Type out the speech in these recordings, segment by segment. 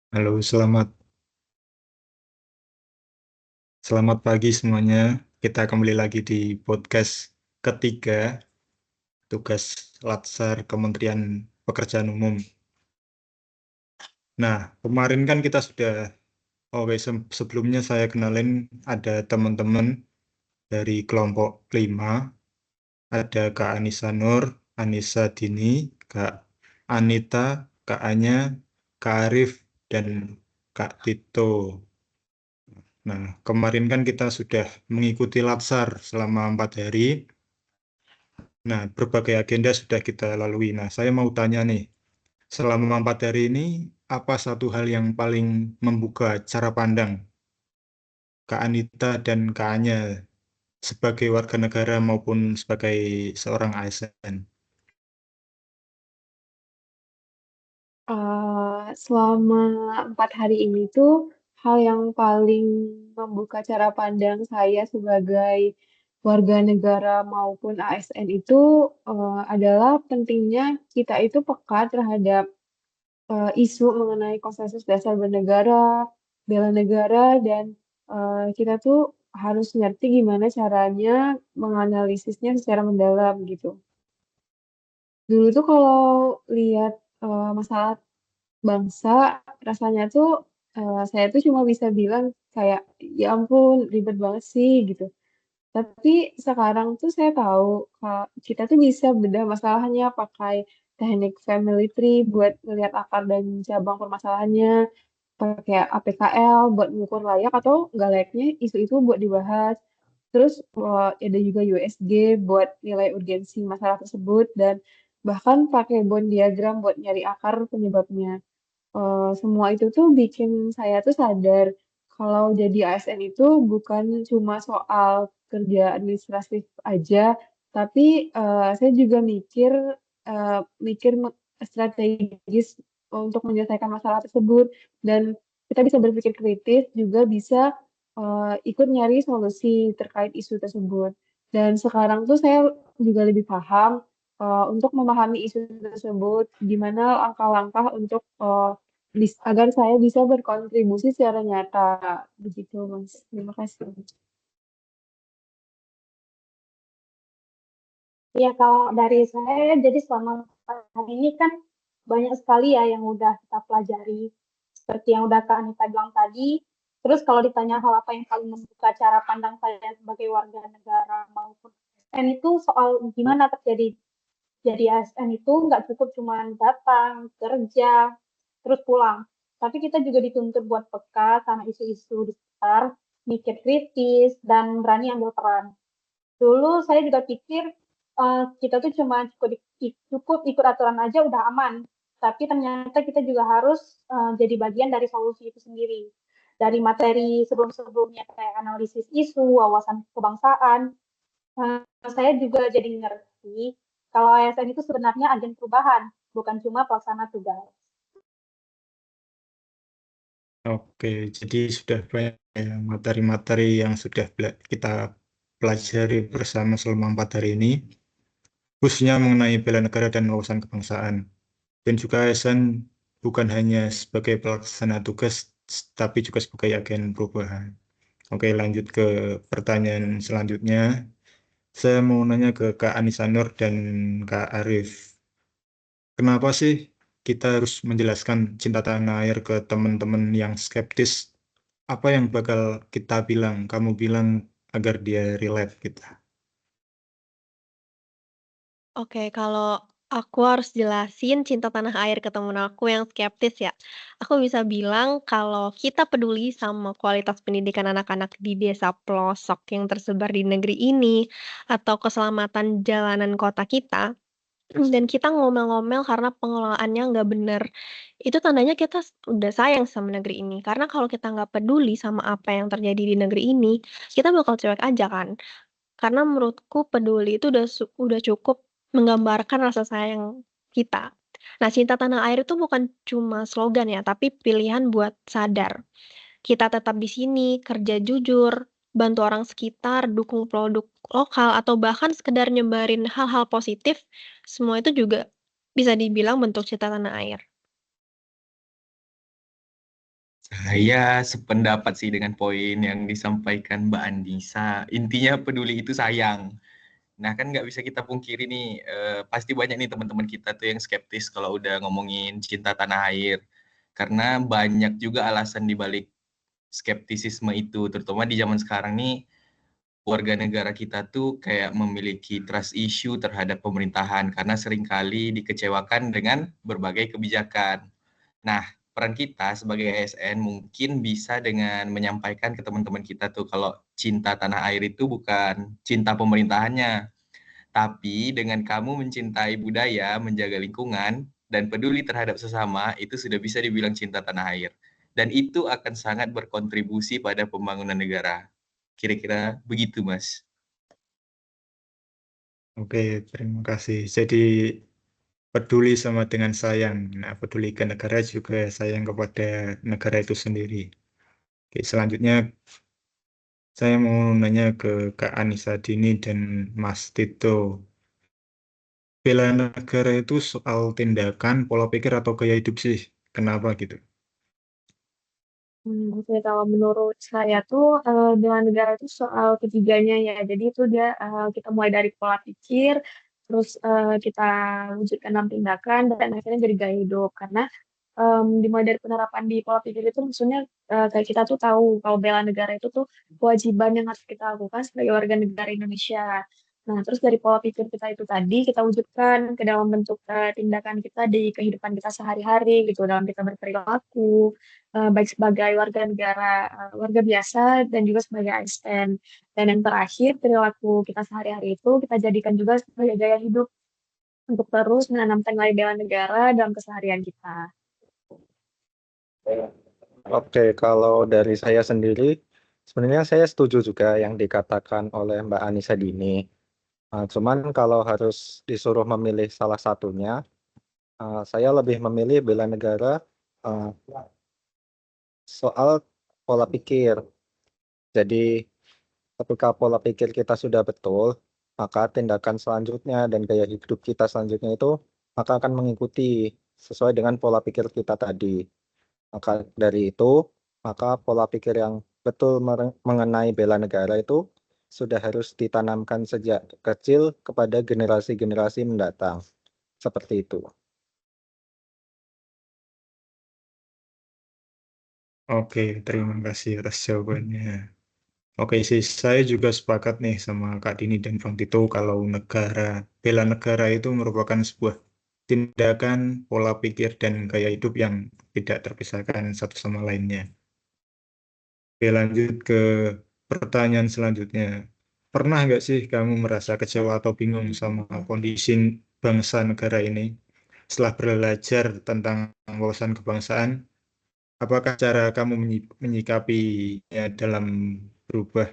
Halo, selamat pagi semuanya. Kita kembali lagi di podcast ketiga, tugas Latsar Kementerian Pekerjaan Umum. Nah, kemarin kan kita sudah, sebelumnya saya kenalin ada teman-teman dari kelompok 5, ada Kak Anissa Nur, Anissa Dini, Kak Anita, Kak Anya, Kak Arif, dan Kak Tito. Nah, kemarin kan kita sudah mengikuti Latsar selama 4 hari. Nah, berbagai agenda sudah kita lalui. Nah, saya mau tanya nih, selama 4 hari ini, apa satu hal yang paling membuka cara pandang Kak Anita dan Kak Anya sebagai warga negara maupun sebagai seorang ASN? Selama 4 hari ini tuh hal yang paling membuka cara pandang saya sebagai warga negara maupun ASN itu adalah pentingnya kita itu peka terhadap isu mengenai konsensus dasar bernegara, bela negara, dan kita tuh harus ngerti gimana caranya menganalisisnya secara mendalam gitu. Dulu tuh kalau lihat masalah bangsa, rasanya tuh, saya tuh cuma bisa bilang kayak, "Ya ampun ribet banget sih," gitu. Tapi sekarang tuh saya tahu, kita tuh bisa bedah masalahnya pakai teknik family tree buat ngelihat akar dan cabang permasalahannya, pakai APKL buat mengukur layak atau nggak layaknya isu itu buat dibahas. Terus, ada juga USG buat nilai urgensi masalah tersebut dan bahkan pakai Venn diagram buat nyari akar penyebabnya. Semua itu tuh bikin saya tuh sadar kalau jadi ASN itu bukan cuma soal kerja administratif aja, tapi, saya juga mikir strategis untuk menyelesaikan masalah tersebut dan kita bisa berpikir kritis, juga bisa, ikut nyari solusi terkait isu tersebut. Dan sekarang tuh saya juga lebih paham, untuk memahami isu tersebut, gimana langkah-langkah untuk, agar saya bisa berkontribusi secara nyata, begitu Mas. Terima kasih. Iya, kalau dari saya, jadi selama 4 hari ini kan banyak sekali ya yang udah kita pelajari. Seperti yang udah Kak Anita bilang tadi. Terus kalau ditanya hal apa yang paling membuka cara pandang saya sebagai warga negara maupun ASN itu soal gimana terjadi. Jadi ASN itu nggak cukup cuma datang, kerja, terus pulang. Tapi kita juga dituntut buat peka sama isu-isu di sekitar, mikir kritis, dan berani ambil peran. Dulu saya juga pikir kita tuh cuma cukup ikut aturan aja udah aman. Tapi ternyata kita juga harus jadi bagian dari solusi itu sendiri. Dari materi sebelum-sebelumnya kayak analisis isu, wawasan kebangsaan, saya juga jadi ngerti kalau ASN itu sebenarnya agen perubahan, bukan cuma pelaksana tugas. Oke, jadi sudah banyak ya materi-materi yang sudah kita pelajari bersama selama 4 hari ini, khususnya mengenai bela negara dan wawasan kebangsaan. Dan juga ASN bukan hanya sebagai pelaksana tugas, tapi juga sebagai agen perubahan. Oke, lanjut ke pertanyaan selanjutnya. Saya mau nanya ke Kak Anissa Nur dan Kak Arif. Kenapa sih kita harus menjelaskan cinta tanah air ke teman-teman yang skeptis? Apa yang bakal kita bilang, kamu bilang agar dia relate kita? Oke, kalau aku harus jelasin cinta tanah air ke temen aku yang skeptis ya, aku bisa bilang kalau kita peduli sama kualitas pendidikan anak-anak di desa pelosok yang tersebar di negeri ini, atau keselamatan jalanan kota kita, dan kita ngomel-ngomel karena pengelolaannya nggak bener, itu tandanya kita udah sayang sama negeri ini. Karena kalau kita nggak peduli sama apa yang terjadi di negeri ini, kita bakal cuek aja kan. Karena menurutku peduli itu udah cukup menggambarkan rasa sayang kita. Nah, cinta tanah air itu bukan cuma slogan ya, tapi pilihan buat sadar. Kita tetap di sini, kerja jujur, bantu orang sekitar, dukung produk lokal, atau bahkan sekedar nyebarin hal-hal positif, semua itu juga bisa dibilang bentuk cinta tanah air. Saya sependapat sih dengan poin yang disampaikan Mbak Andisa. Intinya peduli itu sayang. Nah kan nggak bisa kita pungkiri nih, pasti banyak nih teman-teman kita tuh yang skeptis kalau udah ngomongin cinta tanah air. Karena banyak juga alasan di balik skeptisisme itu, terutama di zaman sekarang nih, warga negara kita tuh kayak memiliki trust issue terhadap pemerintahan karena seringkali dikecewakan dengan berbagai kebijakan. Nah, peran kita sebagai ASN mungkin bisa dengan menyampaikan ke teman-teman kita tuh kalau cinta tanah air itu bukan cinta pemerintahannya, tapi dengan kamu mencintai budaya, menjaga lingkungan, dan peduli terhadap sesama, itu sudah bisa dibilang cinta tanah air. Dan itu akan sangat berkontribusi pada pembangunan negara. Kira-kira begitu, Mas. Oke, terima kasih. Jadi peduli sama dengan sayang. Nah, peduli ke negara juga sayang kepada negara itu sendiri. Oke, selanjutnya saya mau nanya ke Kak Anissa Dini dan Mas Tito. Bela negara itu soal tindakan, pola pikir atau gaya hidup sih? Kenapa gitu? Oke, kalau menurut saya tuh bela negara itu soal ketiganya ya. Jadi itu dia kita mulai dari pola pikir, terus kita wujudkan dalam tindakan dan akhirnya jadi gaya hidup. Karena dimulai dari penerapan di pola pikir itu maksudnya kayak kita tuh tahu kalau bela negara itu tuh kewajiban yang harus kita lakukan sebagai warga negara Indonesia. Nah, terus dari pola pikir kita itu tadi kita wujudkan ke dalam bentuk tindakan kita di kehidupan kita sehari-hari gitu, dalam kita berperilaku, baik sebagai warga negara, warga biasa dan juga sebagai ASN. Dan yang terakhir, perilaku kita sehari-hari itu kita jadikan juga sebagai gaya hidup untuk terus menanamkan nilai bela negara dalam keseharian kita. Oke, kalau dari saya sendiri, sebenarnya saya setuju juga yang dikatakan oleh Mbak Anissa Dini. Cuman kalau harus disuruh memilih salah satunya, saya lebih memilih bela negara uh, soal pola pikir. Jadi ketika pola pikir kita sudah betul, maka tindakan selanjutnya dan gaya hidup kita selanjutnya itu maka akan mengikuti sesuai dengan pola pikir kita tadi. Maka dari itu, maka pola pikir yang betul mengenai bela negara itu sudah harus ditanamkan sejak kecil kepada generasi-generasi mendatang. Seperti itu. Oke, terima kasih atas jawabannya. Oke sih, saya juga sepakat nih sama Kak Dini dan Bang Tito kalau bela negara itu merupakan sebuah tindakan, pola pikir, dan gaya hidup yang tidak terpisahkan satu sama lainnya. Oke, lanjut ke pertanyaan selanjutnya. Pernah nggak sih kamu merasa kecewa atau bingung sama kondisi bangsa negara ini? Setelah belajar tentang wawasan kebangsaan, apakah cara kamu menyikapinya dalam berubah?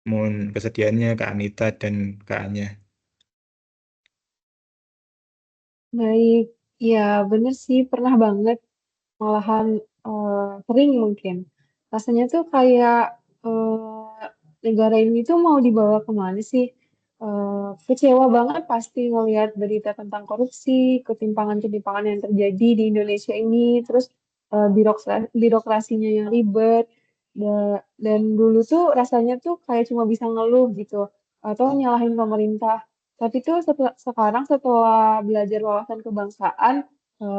Mohon kesediaannya Kak Anita dan Kak Anya. Baik, ya bener sih pernah banget, malahan sering mungkin. Rasanya tuh kayak negara ini tuh mau dibawa kemana sih? Kecewa banget pasti ngelihat berita tentang korupsi, ketimpangan-ketimpangan yang terjadi di Indonesia ini, terus birokrasinya yang ribet, dan dulu tuh rasanya tuh kayak cuma bisa ngeluh gitu, atau nyalahin pemerintah. Tapi tuh sekarang setelah belajar wawasan kebangsaan,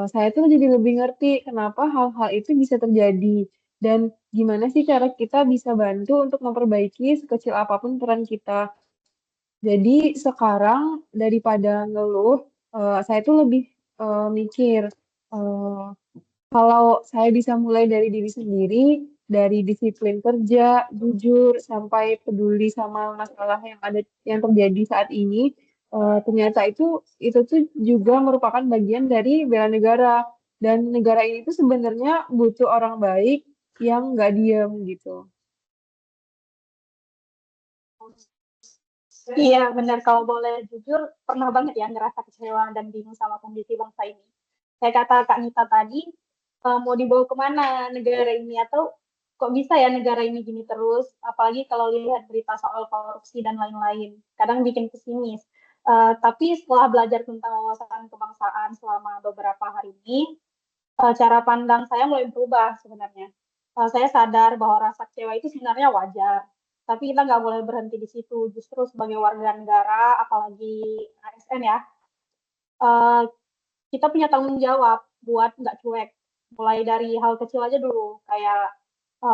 saya tuh jadi lebih ngerti kenapa hal-hal itu bisa terjadi dan gimana sih cara kita bisa bantu untuk memperbaiki sekecil apapun peran kita. Jadi sekarang daripada ngeluh, saya tuh lebih mikir eh, kalau saya bisa mulai dari diri sendiri, dari disiplin kerja, jujur, sampai peduli sama masalah yang terjadi saat ini, ternyata itu tuh juga merupakan bagian dari bela negara. Dan negara ini tuh sebenarnya butuh orang baik yang nggak diem gitu. Iya, benar. Kalau boleh jujur, pernah banget ya ngerasa kecewa dan bingung sama kondisi bangsa ini. Kayak kata Kak Nita tadi, mau dibawa kemana negara ini atau kok bisa ya negara ini gini terus, apalagi kalau lihat berita soal korupsi dan lain-lain. Kadang bikin pesimis. Tapi setelah belajar tentang wawasan kebangsaan selama beberapa hari ini, cara pandang saya mulai berubah sebenarnya. Saya sadar bahwa rasa kecewa itu sebenarnya wajar, tapi kita nggak boleh berhenti di situ. Justru sebagai warga negara, apalagi ASN ya, kita punya tanggung jawab buat nggak cuek. Mulai dari hal kecil aja dulu, kayak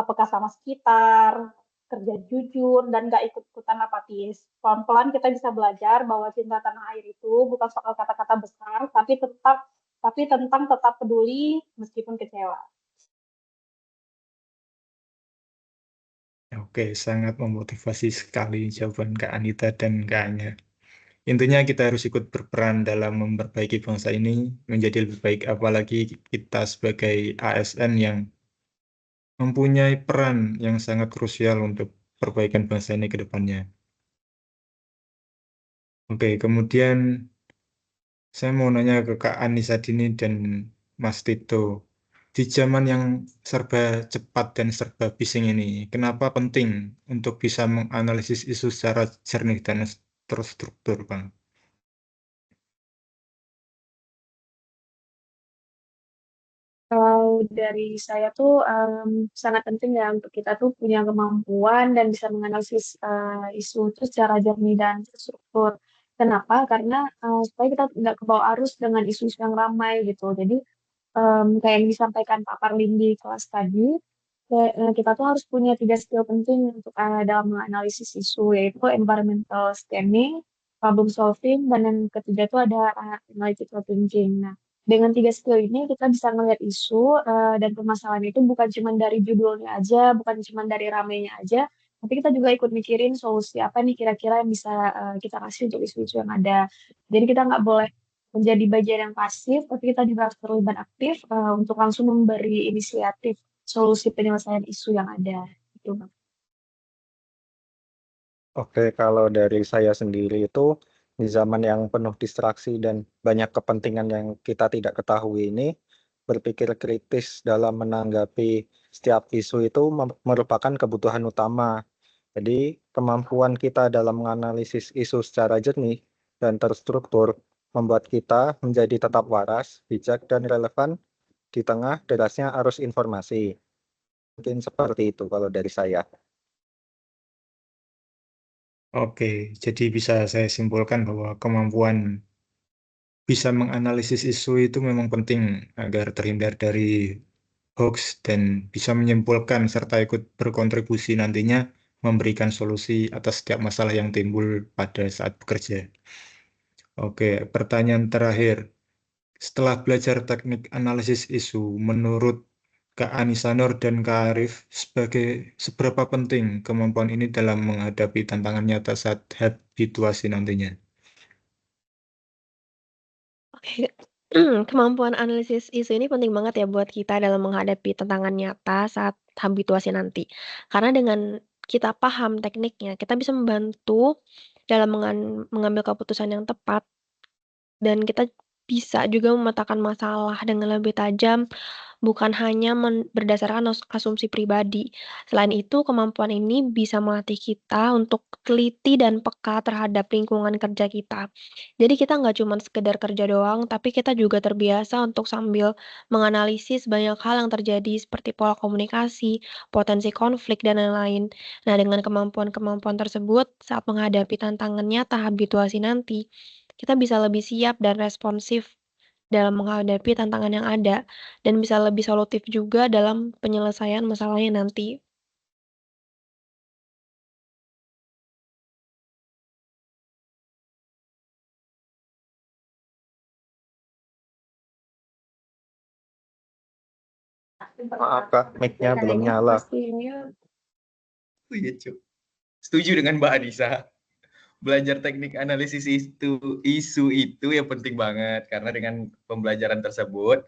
peka sama sekitar, kerja jujur, dan nggak ikut-ikutan apatis. Pelan-pelan kita bisa belajar bahwa cinta tanah air itu bukan soal kata-kata besar, tapi tentang tetap peduli meskipun kecewa. Oke, sangat memotivasi sekali jawaban Kak Anita dan Kak Anya. Intinya kita harus ikut berperan dalam memperbaiki bangsa ini menjadi lebih baik, apalagi kita sebagai ASN yang mempunyai peran yang sangat krusial untuk perbaikan bangsa ini ke depannya. Oke, kemudian saya mau nanya ke Kak Anissa Dini dan Mas Tito. Di zaman yang serba cepat dan serba bising ini, kenapa penting untuk bisa menganalisis isu secara jernih dan terstruktur, Bang? Kalau dari saya tuh sangat penting ya untuk kita tuh punya kemampuan dan bisa menganalisis isu itu secara jernih dan terstruktur. Kenapa? Karena supaya kita tidak kebawa arus dengan isu-isu yang ramai gitu. Jadi kayak yang disampaikan Pak Parlim di kelas tadi, kita tuh harus punya 3 skill penting untuk dalam menganalisis isu, yaitu environmental scanning, problem solving, dan yang ketiga itu ada analytical thinking. Nah, dengan 3 skill ini kita bisa melihat isu dan permasalahan itu bukan cuma dari judulnya aja, bukan cuma dari ramainya aja, tapi kita juga ikut mikirin solusi apa nih kira-kira yang bisa kita kasih untuk isu-isu yang ada. Jadi kita nggak boleh menjadi bagian yang pasif, tapi kita juga harus terlibat aktif untuk langsung memberi inisiatif solusi penyelesaian isu yang ada. Itu, Bang. Oke, kalau dari saya sendiri itu di zaman yang penuh distraksi dan banyak kepentingan yang kita tidak ketahui ini, berpikir kritis dalam menanggapi setiap isu itu merupakan kebutuhan utama. Jadi, kemampuan kita dalam menganalisis isu secara jernih dan terstruktur membuat kita menjadi tetap waras, bijak, dan relevan di tengah derasnya arus informasi. Mungkin seperti itu kalau dari saya. Oke, jadi bisa saya simpulkan bahwa kemampuan bisa menganalisis isu itu memang penting agar terhindar dari hoax dan bisa menyimpulkan serta ikut berkontribusi nantinya memberikan solusi atas setiap masalah yang timbul pada saat bekerja. Oke, pertanyaan terakhir. Setelah belajar teknik analisis isu, menurut Kak Anissa Nur dan Kak Arif, seberapa penting kemampuan ini dalam menghadapi tantangan nyata saat habituasi nantinya? Oke, kemampuan analisis isu ini penting banget ya buat kita dalam menghadapi tantangan nyata saat habituasi nanti. Karena dengan kita paham tekniknya, kita bisa membantu dalam mengambil keputusan yang tepat dan kita bisa juga memetakan masalah dengan lebih tajam, bukan hanya berdasarkan asumsi pribadi. Selain itu, kemampuan ini bisa melatih kita untuk teliti dan peka terhadap lingkungan kerja kita. Jadi kita nggak cuma sekedar kerja doang, tapi kita juga terbiasa untuk sambil menganalisis banyak hal yang terjadi seperti pola komunikasi, potensi konflik, dan lain-lain. Nah, dengan kemampuan-kemampuan tersebut, saat menghadapi tantangan nyata habituasi nanti, kita bisa lebih siap dan responsif dalam menghadapi tantangan yang ada, dan bisa lebih solutif juga dalam penyelesaian masalahnya nanti. Maaf Kak, mic-nya belum Kayaknya nyala. pasti ini Oh iya, Cuk. Setuju dengan Mbak Anissa. Belajar teknik analisis isu itu ya penting banget, karena dengan pembelajaran tersebut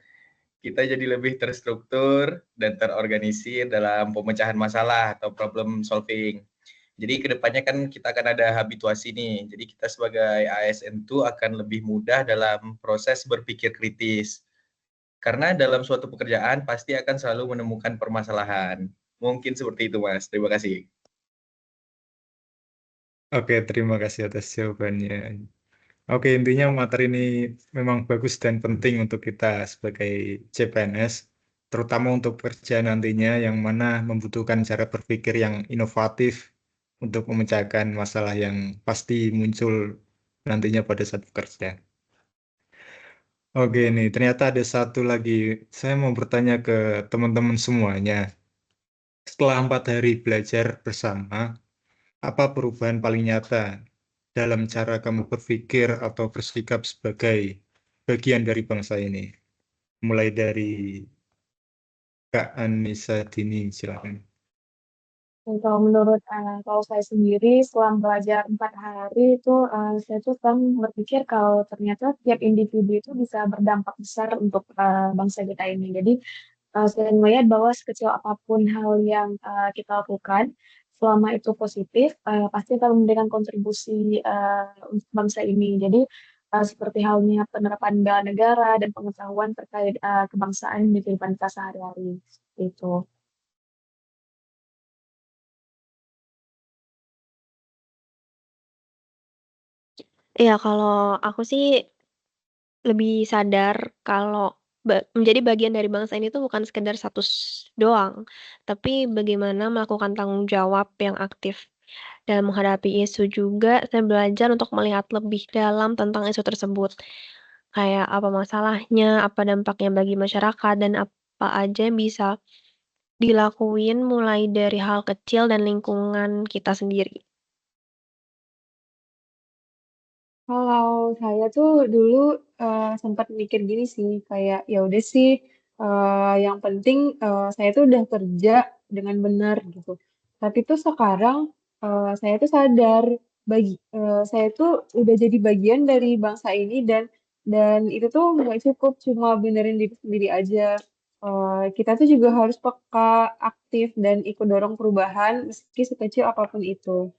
kita jadi lebih terstruktur dan terorganisir dalam pemecahan masalah atau problem solving. Jadi kedepannya kan kita akan ada habituasi nih. Jadi kita sebagai ASN itu akan lebih mudah dalam proses berpikir kritis. Karena dalam suatu pekerjaan pasti akan selalu menemukan permasalahan. Mungkin seperti itu, Mas. Terima kasih. Oke, terima kasih atas jawabannya. Oke, intinya materi ini memang bagus dan penting untuk kita sebagai CPNS, terutama untuk kerja nantinya yang mana membutuhkan cara berpikir yang inovatif untuk memecahkan masalah yang pasti muncul nantinya pada saat bekerja. Oke, nih ternyata ada satu lagi. Saya mau bertanya ke teman-teman semuanya. Setelah 4 hari belajar bersama, apa perubahan paling nyata dalam cara kamu berpikir atau bersikap sebagai bagian dari bangsa ini? Mulai dari Kak Anissa Dini, silakan. Dan kalau menurut kalau saya sendiri setelah belajar 4 hari itu saya tuh kan berpikir kalau ternyata tiap individu itu bisa berdampak besar untuk bangsa kita ini. Jadi saya melihat bahwa sekecil apapun hal yang kita lakukan, selama itu positif, pasti akan memberikan kontribusi untuk bangsa ini. Jadi seperti halnya penerapan bela negara dan pengetahuan terkait kebangsaan di kehidupan kita sehari-hari. Itu. Iya, kalau aku sih lebih sadar kalau menjadi bagian dari bangsa ini tuh bukan sekedar status doang, tapi bagaimana melakukan tanggung jawab yang aktif. Dalam menghadapi isu juga, saya belajar untuk melihat lebih dalam tentang isu tersebut. Kayak apa masalahnya, apa dampaknya bagi masyarakat, dan apa aja yang bisa dilakuin mulai dari hal kecil dan lingkungan kita sendiri. Kalau saya tuh dulu sempat mikir gini sih, kayak ya udah sih, yang penting saya tuh udah kerja dengan benar gitu. Tapi tuh sekarang saya tuh sadar saya tuh udah jadi bagian dari bangsa ini dan itu tuh nggak cukup cuma benerin diri sendiri aja. Kita tuh juga harus peka, aktif dan ikut dorong perubahan meski sekecil apapun itu.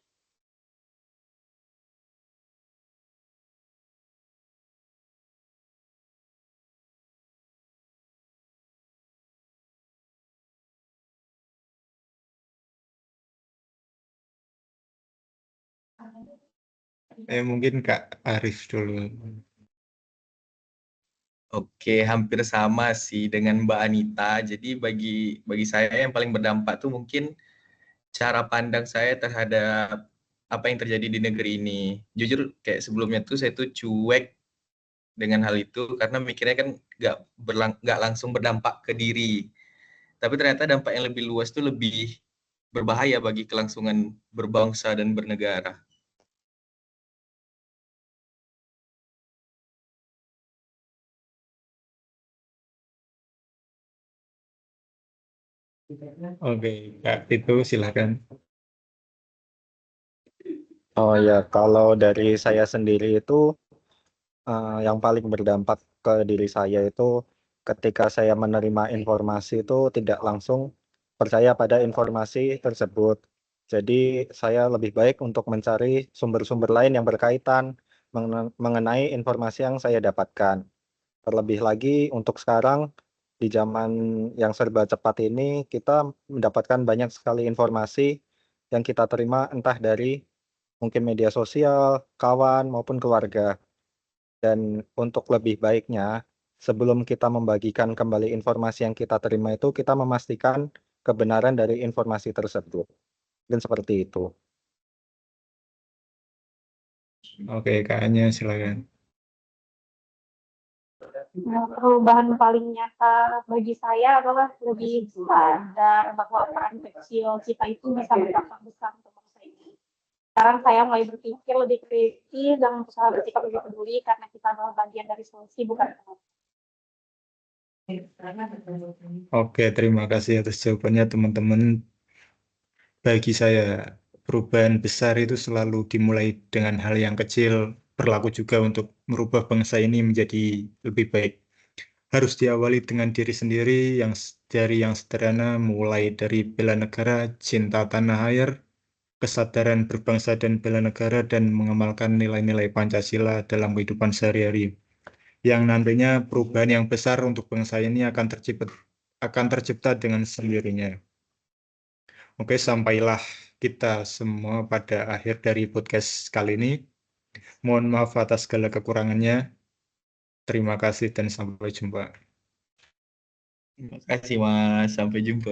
Mungkin Kak Arif dulu. Oke, hampir sama sih dengan Mbak Anita. Jadi bagi saya yang paling berdampak tuh mungkin cara pandang saya terhadap apa yang terjadi di negeri ini. Jujur kayak sebelumnya tuh saya tuh cuek dengan hal itu karena mikirnya kan nggak langsung berdampak ke diri. Tapi ternyata dampak yang lebih luas tuh lebih berbahaya bagi kelangsungan berbangsa dan bernegara. Oke, Kak itu silakan. Oh ya, kalau dari saya sendiri itu yang paling berdampak ke diri saya itu ketika saya menerima informasi itu tidak langsung percaya pada informasi tersebut. Jadi saya lebih baik untuk mencari sumber-sumber lain yang berkaitan mengenai informasi yang saya dapatkan. Terlebih lagi untuk sekarang di zaman yang serba cepat ini kita mendapatkan banyak sekali informasi yang kita terima entah dari mungkin media sosial, kawan maupun keluarga. Dan untuk lebih baiknya, sebelum kita membagikan kembali informasi yang kita terima itu, kita memastikan kebenaran dari informasi tersebut. Dan seperti itu. Oke, Kak Anya silakan. Perubahan paling nyata bagi saya adalah lebih sadar bahwa peran kecil kita itu bisa berdampak besar untuk bangsa ini. Sekarang saya mulai berpikir lebih kritis dan berusaha bersikap lebih peduli karena kita adalah bagian dari solusi bukan penyebab. Oke, terima kasih atas jawabannya teman-teman. Bagi saya, perubahan besar itu selalu dimulai dengan hal yang kecil, berlaku juga untuk merubah bangsa ini menjadi lebih baik. Harus diawali dengan diri sendiri dari yang sederhana, mulai dari bela negara, cinta tanah air, kesadaran berbangsa dan bela negara, dan mengamalkan nilai-nilai Pancasila dalam kehidupan sehari-hari. Yang nantinya perubahan yang besar untuk bangsa ini akan tercipta dengan sendirinya. Oke, sampailah kita semua pada akhir dari podcast kali ini. Mohon maaf atas segala kekurangannya. Terima kasih dan sampai jumpa. Terima kasih Mas, sampai jumpa.